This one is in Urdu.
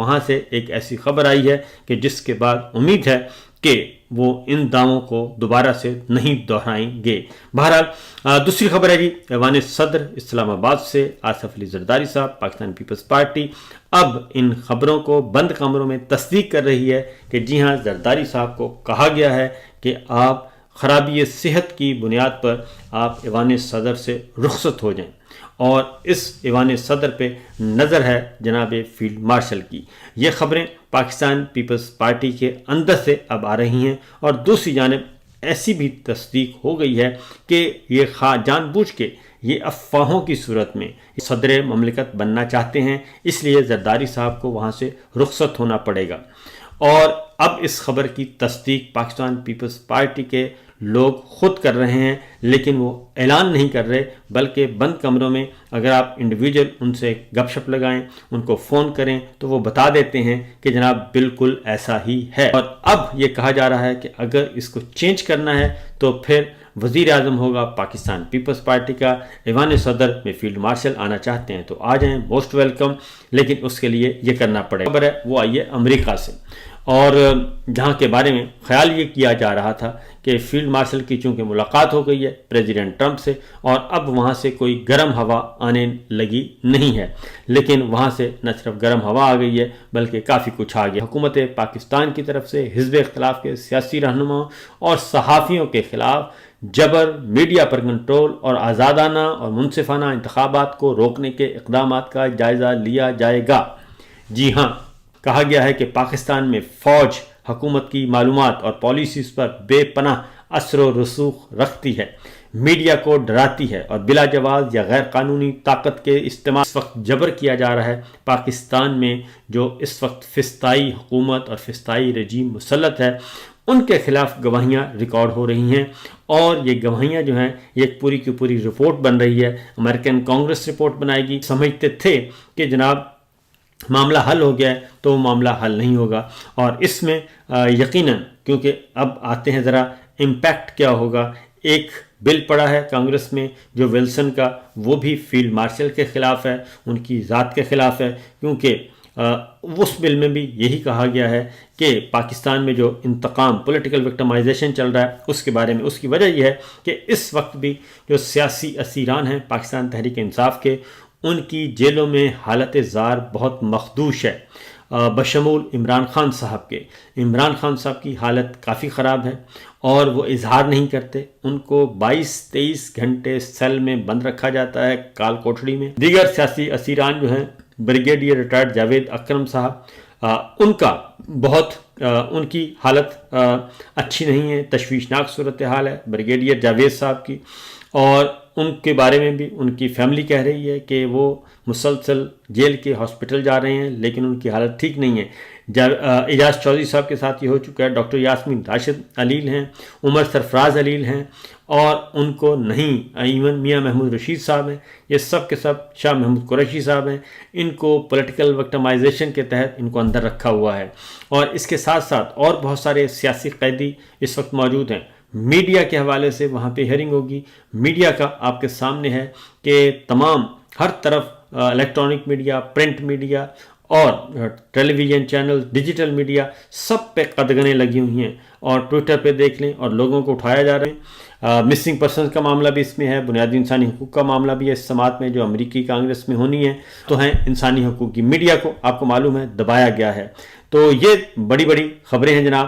وہاں سے ایک ایسی خبر آئی ہے کہ جس کے بعد امید ہے کہ وہ ان دعووں کو دوبارہ سے نہیں دہرائیں گے۔ بہرحال دوسری خبر ہے جی ایوان صدر اسلام آباد سے آصف علی زرداری صاحب، پاکستان پیپلز پارٹی اب ان خبروں کو بند کمروں میں تصدیق کر رہی ہے کہ جی ہاں، زرداری صاحب کو کہا گیا ہے کہ آپ خرابی صحت کی بنیاد پر آپ ایوان صدر سے رخصت ہو جائیں، اور اس ایوان صدر پہ نظر ہے جناب فیلڈ مارشل کی۔ یہ خبریں پاکستان پیپلز پارٹی کے اندر سے اب آ رہی ہیں، اور دوسری جانب ایسی بھی تصدیق ہو گئی ہے کہ یہ جان بوجھ کے یہ افواہوں کی صورت میں صدر مملکت بننا چاہتے ہیں، اس لیے زرداری صاحب کو وہاں سے رخصت ہونا پڑے گا۔ اور اب اس خبر کی تصدیق پاکستان پیپلز پارٹی کے لوگ خود کر رہے ہیں، لیکن وہ اعلان نہیں کر رہے، بلکہ بند کمروں میں اگر آپ انڈیویجول ان سے گپ شپ لگائیں، ان کو فون کریں تو وہ بتا دیتے ہیں کہ جناب بالکل ایسا ہی ہے۔ اور اب یہ کہا جا رہا ہے کہ اگر اس کو چینج کرنا ہے تو پھر وزیر اعظم ہوگا پاکستان پیپلز پارٹی کا، ایوان صدر میں فیلڈ مارشل آنا چاہتے ہیں تو آ جائیں، موسٹ ویلکم، لیکن اس کے لیے یہ کرنا پڑے گا۔ خبر ہے وہ آئی ہے امریکہ سے، اور جہاں کے بارے میں خیال یہ کیا جا رہا تھا کہ فیلڈ مارشل کی چونکہ ملاقات ہو گئی ہے پریزیڈنٹ ٹرمپ سے، اور اب وہاں سے کوئی گرم ہوا آنے لگی نہیں ہے، لیکن وہاں سے نہ صرف گرم ہوا آ گئی ہے بلکہ کافی کچھ آ گیا۔ حکومت پاکستان کی طرف سے حزب اختلاف کے سیاسی رہنماؤں اور صحافیوں کے خلاف جبر، میڈیا پر کنٹرول اور آزادانہ اور منصفانہ انتخابات کو روکنے کے اقدامات کا جائزہ لیا جائے گا۔ جی ہاں، کہا گیا ہے کہ پاکستان میں فوج حکومت کی معلومات اور پالیسیز پر بے پناہ اثر و رسوخ رکھتی ہے، میڈیا کو ڈراتی ہے اور بلا جواز یا غیر قانونی طاقت کے استعمال اس وقت جبر کیا جا رہا ہے۔ پاکستان میں جو اس وقت فسطائی حکومت اور فسطائی رجیم مسلط ہے، ان کے خلاف گواہیاں ریکارڈ ہو رہی ہیں، اور یہ گواہیاں جو ہیں یہ ایک پوری کی پوری رپورٹ بن رہی ہے۔ امریکن کانگریس رپورٹ بنائے گی۔ سمجھتے تھے کہ جناب معاملہ حل ہو گیا ہے، تو وہ معاملہ حل نہیں ہوگا، اور اس میں یقیناً کیونکہ اب آتے ہیں ذرا امپیکٹ کیا ہوگا۔ ایک بل پڑا ہے کانگریس میں جو ولسن کا، وہ بھی فیلڈ مارشل کے خلاف ہے، ان کی ذات کے خلاف ہے، کیونکہ اس بل میں بھی یہی کہا گیا ہے کہ پاکستان میں جو انتقام، پولیٹیکل وکٹمائزیشن چل رہا ہے، اس کے بارے میں اس کی وجہ یہ ہے کہ اس وقت بھی جو سیاسی اسیران ہیں پاکستان تحریک انصاف کے، ان کی جیلوں میں حالت زار بہت مخدوش ہے، بشمول عمران خان صاحب کے۔ عمران خان صاحب کی حالت کافی خراب ہے، اور وہ اظہار نہیں کرتے، ان کو 22-23 گھنٹے سیل میں بند رکھا جاتا ہے، کال کوٹڑی میں۔ دیگر سیاسی اسیران جو ہیں، بریگیڈیئر ریٹائرڈ جاوید اکرم صاحب، ان کا بہت ان کی حالت اچھی نہیں ہے، تشویشناک صورتحال ہے بریگیڈیئر جاوید صاحب کی، اور ان کے بارے میں بھی ان کی فیملی کہہ رہی ہے کہ وہ مسلسل جیل کے ہاسپٹل جا رہے ہیں، لیکن ان کی حالت ٹھیک نہیں ہے۔ اعجاز چودھری صاحب کے ساتھ یہ ہو چکا ہے، ڈاکٹر یاسمین راشد علیل ہیں، عمر سرفراز علیل ہیں، اور ان کو نہیں، ایون میاں محمود رشید صاحب ہیں، یہ سب کے سب، شاہ محمود قریشی صاحب ہیں، ان کو پولیٹیکل وکٹمائزیشن کے تحت ان کو اندر رکھا ہوا ہے، اور اس کے ساتھ ساتھ اور بہت سارے سیاسی قیدی اس وقت موجود ہیں۔ میڈیا کے حوالے سے وہاں پہ ہیئرنگ ہوگی۔ میڈیا کا آپ کے سامنے ہے کہ تمام ہر طرف الیکٹرانک میڈیا، پرنٹ میڈیا اور ٹیلی ویژن چینل، ڈیجیٹل میڈیا، سب پہ قدغنیں لگی ہوئی ہیں، اور ٹویٹر پہ دیکھ لیں، اور لوگوں کو اٹھایا جا رہے ہیں۔ مسنگ پرسنز کا معاملہ بھی اس میں ہے، بنیادی انسانی حقوق کا معاملہ بھی ہے اس سماعت میں جو امریکی کانگریس میں ہونی ہے، تو ہیں انسانی حقوق کی۔ میڈیا کو آپ کو معلوم ہے دبایا گیا ہے۔ تو یہ بڑی بڑی خبریں ہیں جناب۔